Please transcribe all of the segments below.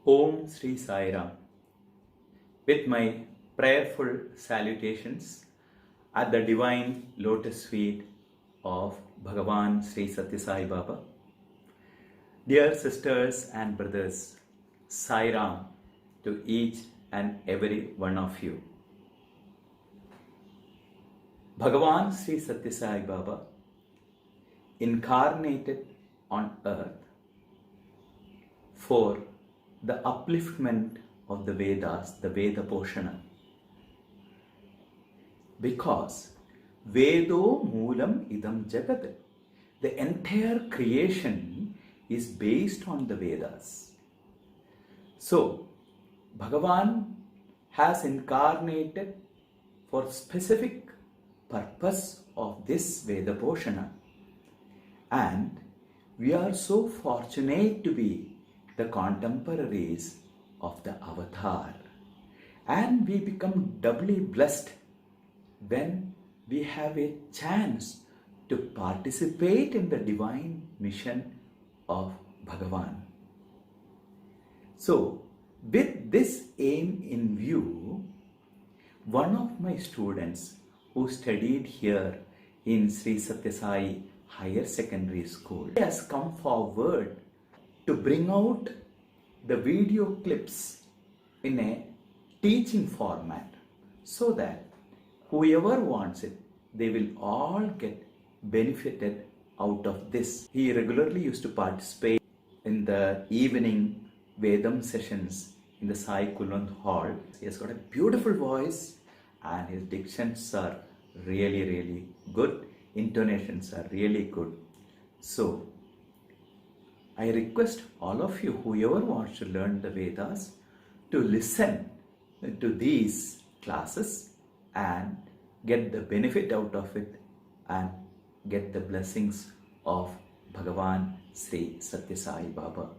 Om Sri Sai Ram. With my prayerful salutations at the divine lotus feet of Bhagavan Sri Sathya Sai Baba. Dear sisters and brothers, Sai Ram to each and every one of you. Bhagavan Sri Sathya Sai Baba incarnated on earth for the upliftment of the Vedas, the Veda Poshana. Because Vedo Moolam Idam Jagat, the entire creation is based on the Vedas. So, Bhagavan has incarnated for specific purpose of this Veda Poshana. And we are so fortunate to be the contemporaries of the avatar, and we become doubly blessed when we have a chance to participate in the divine mission of Bhagavan. So, with this aim in view, one of my students who studied here in Sri Sathya Sai Higher Secondary School has come forward to bring out the video clips in a teaching format so that whoever wants it, they will all get benefited out of this. He regularly used to participate in the evening Vedam sessions in the Sai Kulwant Hall. He has got a beautiful voice and his dictions are really good. Intonations are really good. So, I request all of you, whoever wants to learn the Vedas, to listen to these classes and get the benefit out of it and get the blessings of Bhagavan Sri Sathya Sai Baba.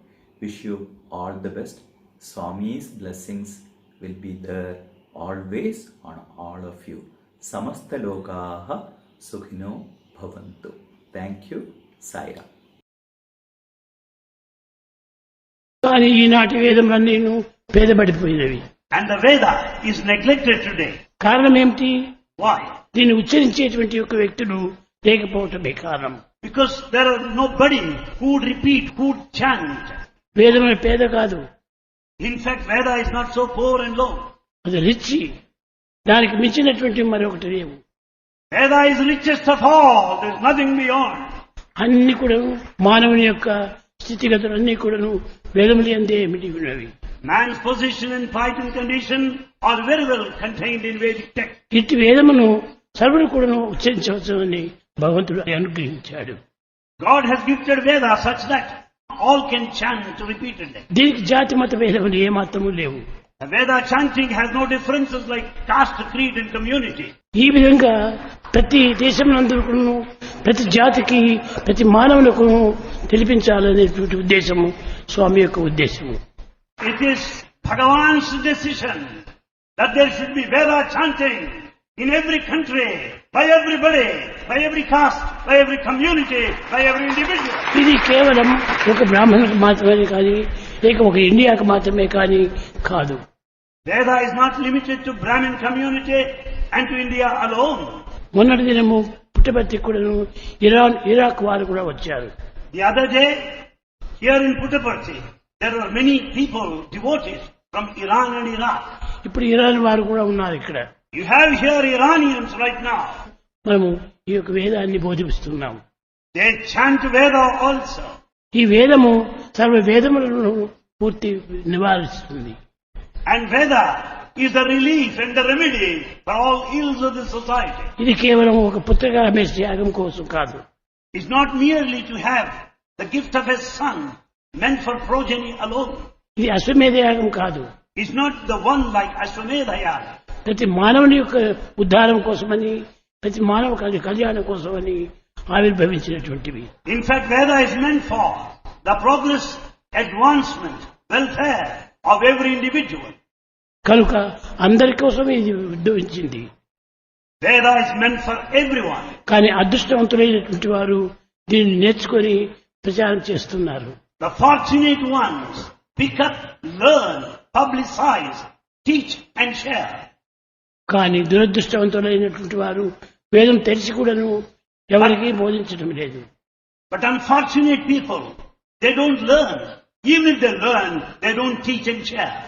Wish you all the best. Swami's blessings will be there always on all of you. Samasta lokaha sukhino bhavantu. Thank you. Sai Ram. కానీ ఈనాటి వేదములన్నీను భేదపడిపోయినవి. And the Veda is neglected today. కారణం ఏమిటి? Why? దీన్ని ఉచ్చరించేటువంటి ఒక వ్యక్తులు లేకపోవటమే కారణం. Because there are nobody who would repeat, who would chant. వేదముల పేద కాదు. In fact, Veda is not so poor and low. అది రిచి. దానికి మించినటువంటి మరొకటి లేవు. Veda is richest of all. There is nothing beyond. అన్ని కూడా మానవుని యొక్క స్థితిగతులన్నీ కూడాను వేదములు యందే ఇమిడి ఉన్నవి. Man's position and plight and condition are very well contained in Vedic text. ఇట్టి వేదమును సర్వుడు కూడాను ఉచ్చరించవచ్చునని భగవంతుడు అనుగ్రహించాడు. God has gifted Veda such that all can chant repeatedly. దీనికి జాతి మత భేదములు ఏమాత్రము లేవు. The Veda chanting has no differences like caste, creed and community. ఈ విధంగా ప్రతి దేశమునందరూ ప్రతి జాతికి ప్రతి మానవులకు తెలిపించాలనేటువంటి ఉద్దేశము స్వామి యొక్క ఉద్దేశము. It is Bhagavan's decision that there should be Veda chanting in every country, by everybody, by every caste, by every community, by every individual. ఇది కేవలం ఒక బ్రాహ్మణులకు మాత్రమే కానీ లేక ఒక ఇండియాకు మాత్రమే కానీ కాదు. Veda is not limited to Brahmin community and to India alone. మొన్నటి దినము పుట్టపర్తి కూడాను ఇరాక్ వారు కూడా వచ్చారు. The other day, here in Puttaparthi, there were many people, devotees from Iran and Iraq. ఇప్పుడు ఇరాన్ వారు కూడా ఉన్నారు ఇక్కడ. You have here Iranians right now. మనము ఈ యొక్క వేదాన్ని బోధిస్తున్నాము. They chant Veda also. ఈ వేదము సర్వ వేదములను పూర్తి నివారిస్తుంది. And Veda is the relief and the remedy for all ills of the society. ఇది కేవలం ఒక పుత్రకామే త్యాగం కోసం కాదు. It's not merely to have the gift of a son meant for progeny alone. ఇది అశ్వమేధ యాగం కాదు. It's not the one like Ashwamedha Yaga. ప్రతి మానవుని యొక్క ఉద్ధారం కోసమని ప్రతి మానవ కళ్యాణం కోసమని ఆవిర్భవించినటువంటివి. In fact, Veda is meant for the progress, advancement, welfare of every individual. కనుక అందరి కోసం ఇది ఉద్భవించింది. Veda is meant for everyone. కానీ అదృష్టవంతులైనటువంటి వారు దీన్ని నేర్చుకొని ప్రచారం చేస్తున్నారు. The fortunate ones pick up, learn, publicize, teach and share. కానీ దురదృష్టవంతులైనటువంటి వారు వేదం తెరిచి కూడాను ఎవరికీ బోధించడం లేదు. But unfortunate people, they don't learn. Even if they learn, they don't teach and share.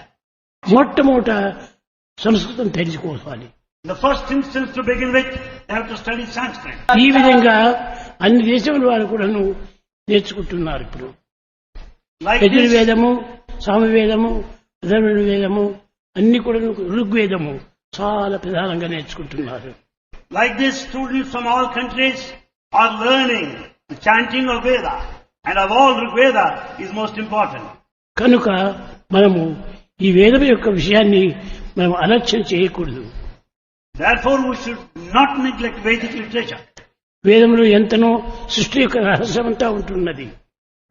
మొట్టమొదట సంస్కృతం తెలుసుకోవాలి. In the first instance to begin with, they have to study Sanskrit. ఈ విధంగా అన్ని దేశముల వారు కూడాను నేర్చుకుంటున్నారు ఇప్పుడు. Like this, యజుర్వేదము, సామవేదము, అథర్వణ వేదము అన్ని కూడా ఋగ్వేదము చాలా ప్రధానంగా నేర్చుకుంటున్నారు. like this, students from all countries are learning the chanting of Veda. And of all, Rigveda is most important. కనుక మనము ఈ వేదం యొక్క విషయాన్ని మనం అలక్ష్యం చేయకూడదు. Therefore, we should not neglect Vedic literature. వేదంలో ఎంతనో సృష్టి యొక్క రహస్యమంతా ఉంటున్నది.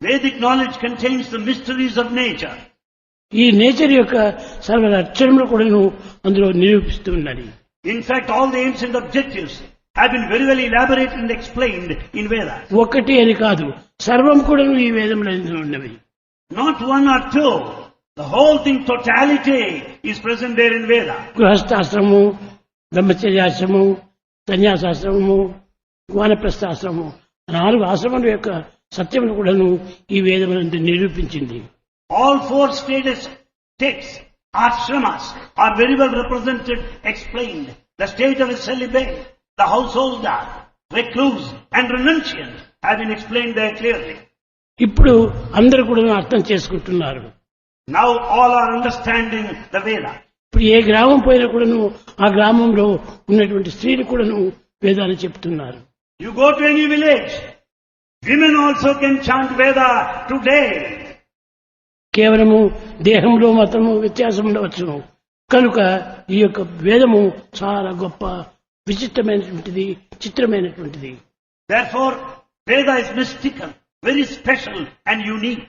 Vedic knowledge contains the mysteries of nature. ఈ నేచర్ యొక్క సర్వ లక్షణములు కూడాను అందులో నిరూపిస్తున్నది. In fact, all the ancient objectives have been very well elaborated and explained in Veda. ఒకటి అని కాదు, సర్వం కూడాను ఈ వేదంలో ఉన్నవి. Not one or two. The whole thing, totality, is present there in Veda. గృహస్థాశ్రమము, బ్రహ్మచర్యాశ్రమము, సన్యాసాశ్రమము, వానప్రస్థాశ్రమము 4 ఆశ్రమముల యొక్క సత్యమును కూడాను ఈ వేదమునందు నిరూపించింది. All 4 states, ashramas, are very well represented, explained. The state of a celibate, the householder, recluse and renunciant have been explained there clearly. ఇప్పుడు అందరూ కూడా అర్థం చేసుకుంటున్నారు. Now all are understanding the Veda. ఇప్పుడు ఏ గ్రామం పోయినా కూడాను ఆ గ్రామంలో ఉన్నటువంటి స్త్రీలు కూడాను వేదాన్ని చెప్తున్నారు. You go to any village, women also can chant Veda today. కేవలము దేహంలో మతము వ్యత్యాసం ఉండవచ్చును. కనుక ఈ యొక్క వేదము చాలా గొప్ప విచిత్రమైనటువంటిది, చిత్రమైనటువంటిది. Therefore, Veda is mystical, very special and unique.